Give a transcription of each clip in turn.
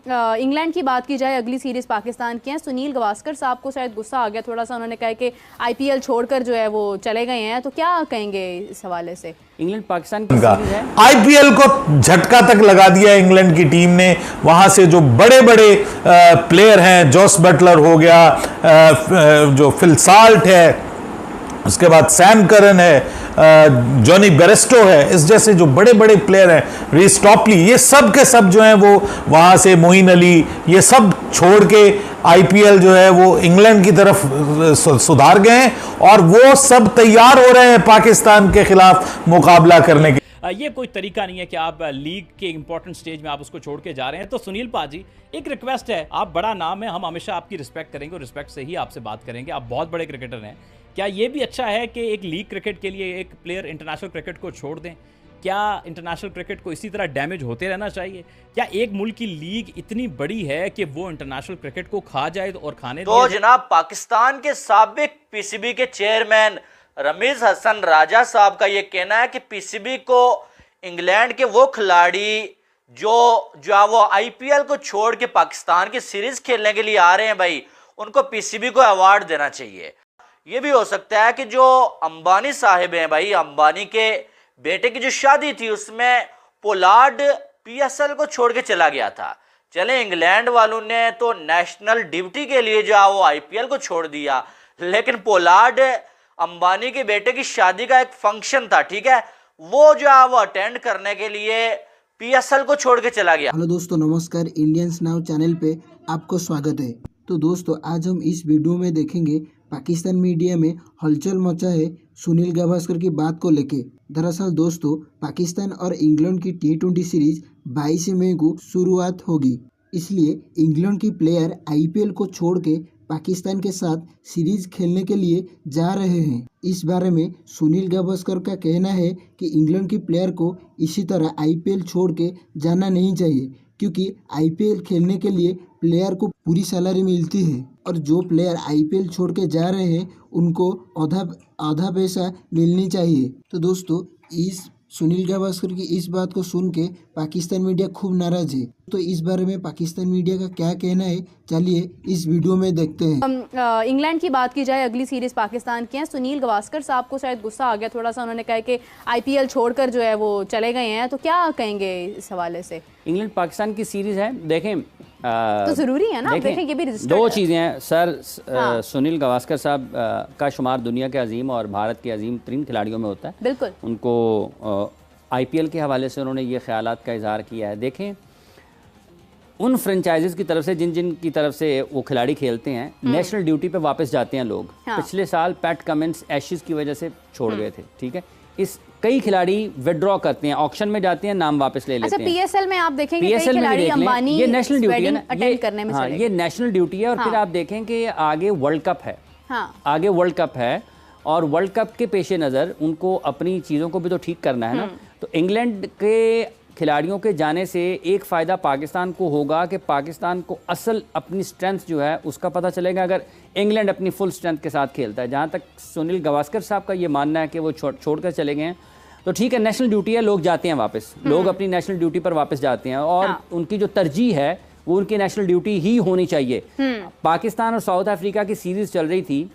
England की बात की जाए, अगली सीरीज पाकिस्तान की है। सुनील गावस्कर साहब को शायद गुस्सा आ गया थोड़ा सा, उन्होंने कहा कि आईपीएल छोड़कर जो है वो चले गए हैं, तो क्या कहेंगे इस हवाले से? इंग्लैंड पाकिस्तान की सीरीज है, आईपीएल को झटका तक लगा दिया इंग्लैंड की टीम ने। वहां से जो बड़े बड़े प्लेयर हैं, जॉस बटलर हो गया, जो फिल साल्ट है, उसके बाद सैम करन है, जॉनी बेरेस्टो है, इस जैसे जो बड़े बड़े प्लेयर हैं, रीस टॉपली, ये सब के सब जो हैं वो वहां से, मोइन अली, ये सब छोड़ के आईपीएल जो है वो इंग्लैंड की तरफ सुधार गए हैं और वो सब तैयार हो रहे हैं पाकिस्तान के खिलाफ मुकाबला करने के। ये कोई तरीका नहीं है कि आप लीग के इंपॉर्टेंट स्टेज में आप उसको छोड़ के जा रहे हैं। तो सुनील पाजी, एक रिक्वेस्ट है, आप बड़ा नाम है, हम हमेशा आपकी रिस्पेक्ट करेंगे और रिस्पेक्ट से ही आपसे बात करेंगे, आप बहुत बड़े क्रिकेटर हैं। क्या ये भी अच्छा है कि एक लीग क्रिकेट के लिए एक प्लेयर इंटरनेशनल क्रिकेट को छोड़ दें? क्या इंटरनेशनल क्रिकेट को इसी तरह डैमेज होते रहना चाहिए? क्या एक मुल्क की लीग इतनी बड़ी है कि वो इंटरनेशनल क्रिकेट को खा जाए और खाने तो जनाब, पाकिस्तान के साबिक पीसीबी के चेयरमैन रमीज हसन राजा साहब का ये कहना है कि पीसीबी को इंग्लैंड के वो खिलाड़ी जो वो आईपीएल को छोड़ के पाकिस्तान की सीरीज खेलने के लिए आ रहे हैं भाई, उनको पीसीबी को अवार्ड देना चाहिए। ये भी हो सकता है कि जो अंबानी साहिब हैं भाई, अंबानी के बेटे की जो शादी थी उसमें पोलार्ड पीएसएल को छोड़ के चला गया था। चले, इंग्लैंड वालों ने तो नेशनल ड्यूटी के लिए जो वो आईपीएल को छोड़ दिया, लेकिन पोलार्ड अंबानी के बेटे की शादी का एक फंक्शन था, ठीक है, वो जो वो अटेंड करने के लिए पीएसएल को छोड़ के चला गया। हेलो दोस्तों, नमस्कार। इंडियंस नाउ चैनल पे आपको स्वागत है। तो दोस्तों, आज हम इस वीडियो में देखेंगे पाकिस्तान मीडिया में हलचल मचा है सुनील गावस्कर की बात को लेके। दरअसल दोस्तों, पाकिस्तान और इंग्लैंड की T20 सीरीज 22 मई को शुरुआत होगी, इसलिए इंग्लैंड की प्लेयर आईपीएल को छोड़ के पाकिस्तान के साथ सीरीज खेलने के लिए जा रहे हैं। इस बारे में सुनील गावस्कर का कहना है कि इंग्लैंड की प्लेयर को इसी तरह आईपीएल छोड़ के जाना नहीं चाहिए, क्योंकि आईपीएल खेलने के लिए प्लेयर को पूरी सैलरी मिलती है और जो प्लेयर आईपीएल छोड़ के जा रहे हैं उनको आधा पैसा मिलनी चाहिए। तो दोस्तों, इस सुनील गावस्कर की इस बात को सुन के पाकिस्तान मीडिया खूब नाराज है। तो इस बारे में पाकिस्तान मीडिया का क्या कहना है, चलिए इस वीडियो में देखते हैं। इंग्लैंड की बात की जाए, अगली सीरीज पाकिस्तान की है। सुनील गावस्कर साहब को शायद गुस्सा आ गया थोड़ा सा, उन्होंने कहा कि आईपीएल छोड़कर जो है वो चले गए हैं, तो क्या कहेंगे इस हवाले से? इंग्लैंड पाकिस्तान की सीरीज है, देखें तो जरूरी है ना, देखें ये भी दो चीज़ें हैं सर। सुनील गावस्कर साहब का शुमार दुनिया के अजीम और भारत के अजीम तरीन खिलाड़ियों में होता है। बिल्कुल। उनको आईपीएल के हवाले से उन्होंने ये ख्यालात का इजहार किया है। देखें, उन फ्रेंचाइजीज़ की तरफ से जिन की तरफ से वो खिलाड़ी खेलते हैं, नेशनल ड्यूटी पे वापस जाते हैं लोग। पिछले साल पैट कमिंस एशेस की वजह से छोड़ गए थे, ठीक है। इस कई खिलाड़ी विड्रॉ करते हैं, ऑक्शन में जाते हैं, नाम वापस ले लेते हैं। पीएसएल में आप देखेंगे पीएसएल में देख लें, ये नेशनल ड्यूटी है ना, ये नेशनल ड्यूटी है। और फिर आप देखें कि आगे वर्ल्ड कप है, आगे वर्ल्ड कप है और वर्ल्ड कप के पेश नज़र उनको अपनी चीज़ों को भी तो ठीक करना है ना। तो इंग्लैंड के खिलाड़ियों के जाने से एक फ़ायदा पाकिस्तान को होगा कि पाकिस्तान को असल अपनी स्ट्रेंथ जो है उसका पता चलेगा अगर इंग्लैंड अपनी फुल स्ट्रेंथ के साथ खेलता है। जहाँ तक सुनील गावस्कर साहब का ये मानना है कि वो छोड़ कर चले गए हैं, तो ठीक है, नेशनल ड्यूटी है, लोग जाते हैं वापस, लोग अपनी नेशनल ड्यूटी पर वापस जाते हैं और उनकी जो तरजीह है वो उनकी नेशनल ड्यूटी ही होनी चाहिए। पाकिस्तान और साउथ अफ्रीका की सीरीज़ चल रही थी,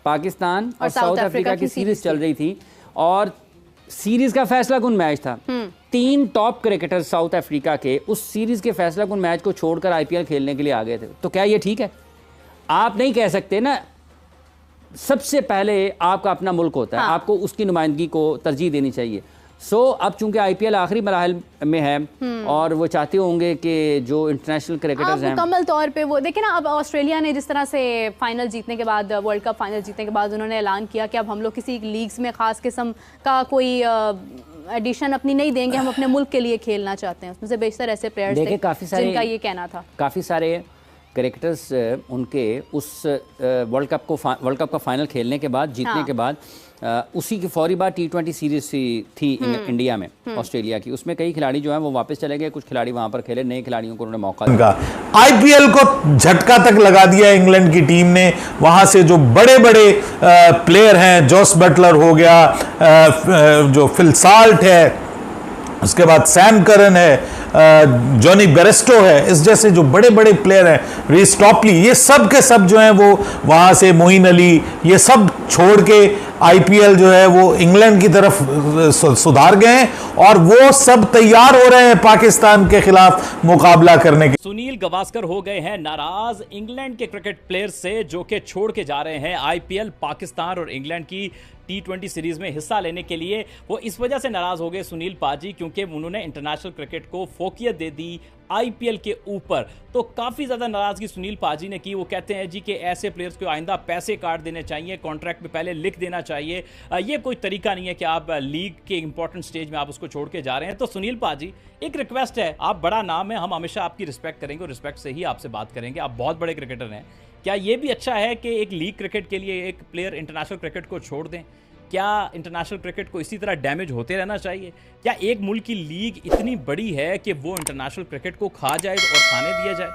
पाकिस्तान और साउथ अफ्रीका की सीरीज़ चल रही थी और सीरीज का फैसला कुन मैच था। 3 टॉप क्रिकेटर साउथ अफ्रीका के उस सीरीज के फैसला कुन मैच को छोड़कर आईपीएल खेलने के लिए आ गए थे। तो क्या ये ठीक है? आप नहीं कह सकते ना, सबसे पहले आपका अपना मुल्क होता है, आपको उसकी नुमाइंदगी को तरजीह देनी चाहिए। अब चूंकि आईपीएल आखिरी मराहल में है और वो चाहते होंगे कि जो इंटरनेशनल क्रिकेटर्स हैं मुकम्मल तौर पे वो देखें ना। अब ऑस्ट्रेलिया ने जिस तरह से फाइनल जीतने के बाद, वर्ल्ड कप फाइनल जीतने के बाद उन्होंने ऐलान किया कि अब हम लोग किसी लीग्स में ख़ास किस्म का कोई एडिशन अपनी नहीं देंगे, हम अपने मुल्क के लिए खेलना चाहते हैं। उसमें से बेशतर ऐसे प्लेयर्स थे काफ़ी सारे जिनका ये कहना था। काफ़ी सारे क्रिकेटर्स उनके उस वर्ल्ड कप का फाइनल खेलने के बाद, जीतने के बाद उसी की फौरी बाद T20 सीरीज थी इंडिया में, ऑस्ट्रेलिया की, उसमें कई खिलाड़ी जो हैं वो वापस चले गए, कुछ खिलाड़ी वहां पर खेले, नए खिलाड़ियों को उन्होंने मौका दिया। आईपीएल को झटका तक लगा दिया इंग्लैंड की टीम ने। वहां से जो बड़े बड़े प्लेयर हैं, जॉस बटलर हो गया, जो फिल साल्ट है, उसके बाद सैम करन है, जॉनी बेरेस्टो है, इस जैसे जो बड़े बड़े प्लेयर हैं, रीस टॉपली, ये सब के सब जो हैं वो वहाँ से, मोइन अली, ये सब छोड़ के आईपीएल जो है वो इंग्लैंड की तरफ सुधार गए हैं और वो सब तैयार हो रहे हैं पाकिस्तान के खिलाफ मुकाबला करने के। सुनील गावस्कर हो गए हैं नाराज इंग्लैंड के क्रिकेट प्लेयर से जो कि छोड़ के जा रहे हैं आईपीएल, पाकिस्तान और इंग्लैंड की T20 सीरीज में हिस्सा लेने के लिए। वो इस वजह से नाराज हो गए सुनील पाजी क्योंकि उन्होंने इंटरनेशनल क्रिकेट को फोकियत दे दी आईपीएल के ऊपर। तो काफ़ी ज़्यादा नाराज़गी सुनील पाजी ने की। वो कहते हैं जी कि ऐसे प्लेयर्स को आइंदा पैसे काट देने चाहिए, कॉन्ट्रैक्ट में पहले लिख देना चाहिए। ये कोई तरीका नहीं है कि आप लीग के इंपॉर्टेंट स्टेज में आप उसको छोड़ के जा रहे हैं। तो सुनील पाजी, एक रिक्वेस्ट है, आप बड़ा नाम है, हम हमेशा आपकी रिस्पेक्ट करेंगे और रिस्पेक्ट से ही आपसे बात करेंगे, आप बहुत बड़े क्रिकेटर हैं। क्या ये भी अच्छा है कि एक लीग क्रिकेट के लिए एक प्लेयर इंटरनेशनल क्रिकेट को छोड़ दें? क्या इंटरनेशनल क्रिकेट को इसी तरह डैमेज होते रहना चाहिए? क्या एक मुल्क की लीग इतनी बड़ी है कि वो इंटरनेशनल क्रिकेट को खा जाए और खाने दिया जाए?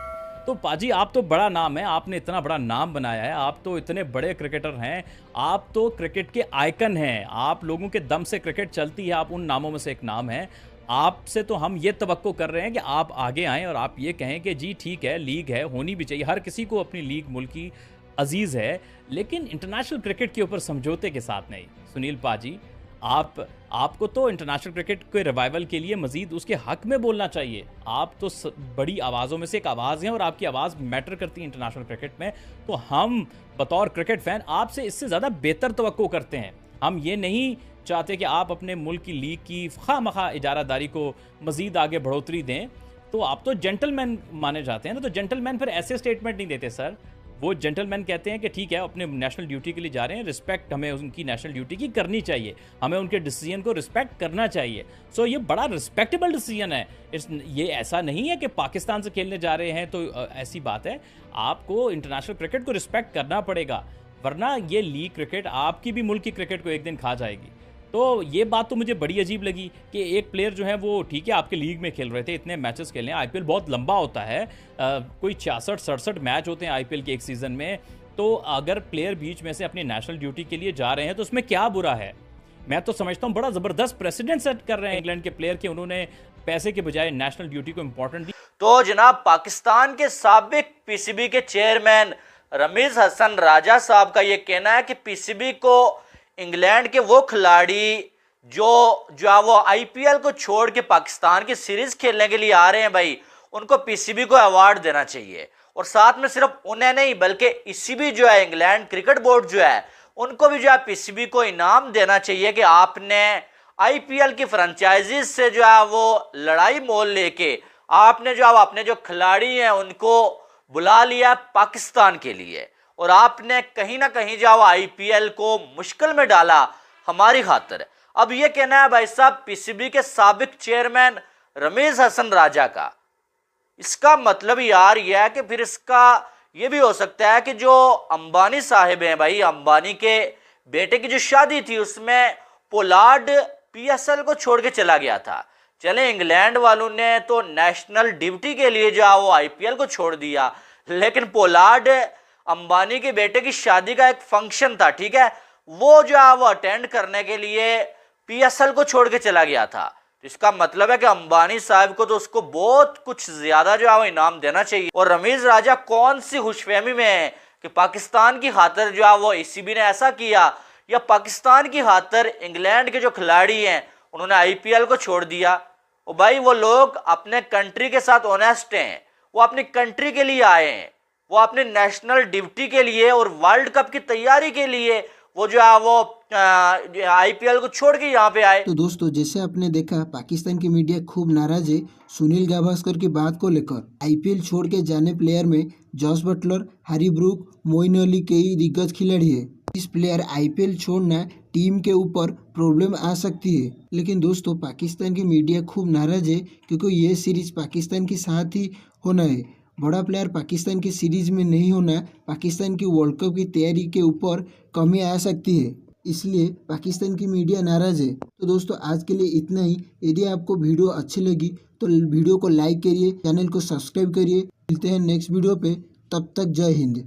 तो पाजी, आप तो बड़ा नाम है, आपने इतना बड़ा नाम बनाया है, आप तो इतने बड़े क्रिकेटर हैं, आप तो क्रिकेट के आइकन हैं, आप लोगों के दम से क्रिकेट चलती है, आप उन नामों में से एक नाम है। आपसे तो हम ये तवक्को कर रहे हैं कि आप आगे आएँ और आप ये कहें कि जी ठीक है, लीग है, होनी भी चाहिए, हर किसी को अपनी लीग मुल्क की अजीज़ है, लेकिन इंटरनेशनल क्रिकेट के ऊपर समझौते के साथ नहीं। सुनील पाजी, आपको तो इंटरनेशनल क्रिकेट के रिवाइवल के लिए मजीद उसके हक में बोलना चाहिए। आप तो बड़ी आवाज़ों में से एक आवाज़ हैं और आपकी आवाज़ मैटर करती है इंटरनेशनल क्रिकेट में। तो हम बतौर क्रिकेट फ़ैन आपसे इससे ज़्यादा बेहतर तवक्को करते हैं। हम ये नहीं चाहते कि आप अपने मुल्क की लीग की खामखा इजारादारी को मजीद आगे बढ़ोतरी दें। तो आप तो जेंटलमैन माने जाते हैं ना, तो जेंटलमैन फिर ऐसे स्टेटमेंट नहीं देते सर। वो जेंटलमैन कहते हैं कि ठीक है, अपने नेशनल ड्यूटी के लिए जा रहे हैं, रिस्पेक्ट हमें उनकी नेशनल ड्यूटी की करनी चाहिए, हमें उनके डिसीजन को रिस्पेक्ट करना चाहिए। सो ये बड़ा रिस्पेक्टेबल डिसीजन है। ये ऐसा नहीं है कि पाकिस्तान से खेलने जा रहे हैं तो ऐसी बात है। आपको इंटरनेशनल क्रिकेट को रिस्पेक्ट करना पड़ेगा, वरना ये लीग क्रिकेट आपकी भी मुल्क की क्रिकेट को एक दिन खा जाएगी। तो ये बात तो मुझे बड़ी अजीब लगी कि एक प्लेयर जो है वो ठीक है आपके लीग में खेल रहे थे, इतने मैचेस खेल रहे हैं, आईपीएल बहुत लंबा होता है, कोई 66-67 मैच होते हैं आईपीएल के एक सीज़न में। तो अगर प्लेयर बीच में से अपनी नेशनल ड्यूटी के लिए जा रहे हैं तो उसमें क्या बुरा है? मैं तो समझता हूँ बड़ा ज़बरदस्त प्रेसिडेंट सेट कर रहे हैं इंग्लैंड के प्लेयर के, उन्होंने पैसे के बजाय नेशनल ड्यूटी को इंपॉर्टेंट दी। तो जनाब, पाकिस्तान के साबिक पीसीबी के चेयरमैन रमीज हसन राजा साहब का ये कहना है कि पीसीबी को इंग्लैंड के वो खिलाड़ी जो वो आईपीएल को छोड़ के पाकिस्तान की सीरीज खेलने के लिए आ रहे हैं भाई, उनको पीसीबी को अवार्ड देना चाहिए। और साथ में सिर्फ उन्हें नहीं बल्कि ईसीबी जो है, इंग्लैंड क्रिकेट बोर्ड जो है, उनको भी जो है पीसीबी को इनाम देना चाहिए कि आपने आईपीएल की फ्रेंचाइजीज से जो है वो लड़ाई मोल लेके आपने जो अपने जो खिलाड़ी हैं उनको बुला लिया पाकिस्तान के लिए, और आपने कहीं ना कहीं जो आईपीएल को मुश्किल में डाला हमारी खातिर। अब ये कहना है भाई साहब पीसीबी के साबिक चेयरमैन रमीज हसन राजा का, इसका मतलब यार यह है कि फिर इसका ये भी हो सकता है कि जो अंबानी साहिब हैं भाई, अंबानी के बेटे की जो शादी थी उसमें पोलार्ड पीएसएल को छोड़ के चला गया था। चले इंग्लैंड वालों ने तो नेशनल ड्यूटी के लिए जो वो आईपीएल को छोड़ दिया, लेकिन पोलार्ड अंबानी के बेटे की शादी का एक फंक्शन था, ठीक है, वो जो है वो अटेंड करने के लिए पीएसएल को छोड़ के चला गया था। तो इसका मतलब है कि अंबानी साहब को तो उसको बहुत कुछ ज्यादा जो है वो इनाम देना चाहिए। और रमीज राजा कौन सी खुशफहमी में है कि पाकिस्तान की खातिर जो है वो ईसीबी ने ऐसा किया, या पाकिस्तान की खातिर इंग्लैंड के जो खिलाड़ी हैं उन्होंने आईपीएल को छोड़ दिया। और भाई वो लोग अपने कंट्री के साथ ऑनेस्ट हैं, वो अपनी कंट्री के लिए आए हैं, वो अपने नेशनल ड्यूटी के लिए और वर्ल्ड कप की तैयारी के लिए वो जो है वो आईपीएल को छोड़ के यहाँ पे आए। तो दोस्तों, जैसे आपने देखा पाकिस्तान की मीडिया खूब नाराज है सुनील गावस्कर की बात को लेकर। आईपीएल छोड़ के जाने प्लेयर में Jos Buttler, Harry Brook, Moeen Ali कई दिग्गज खिलाड़ी है। इस प्लेयर आईपीएल छोड़ना टीम के ऊपर प्रॉब्लम आ सकती है। लेकिन दोस्तों, पाकिस्तान की मीडिया खूब नाराज है क्योंकि ये सीरीज पाकिस्तान के साथ ही होना है। बड़ा प्लेयर पाकिस्तान की सीरीज में नहीं होना पाकिस्तान की वर्ल्ड कप की तैयारी के ऊपर कमी आ सकती है, इसलिए पाकिस्तान की मीडिया नाराज है। तो दोस्तों, आज के लिए इतना ही। यदि आपको वीडियो अच्छी लगी तो वीडियो को लाइक करिए, चैनल को सब्सक्राइब करिए। मिलते हैं नेक्स्ट वीडियो पे, तब तक जय हिंद।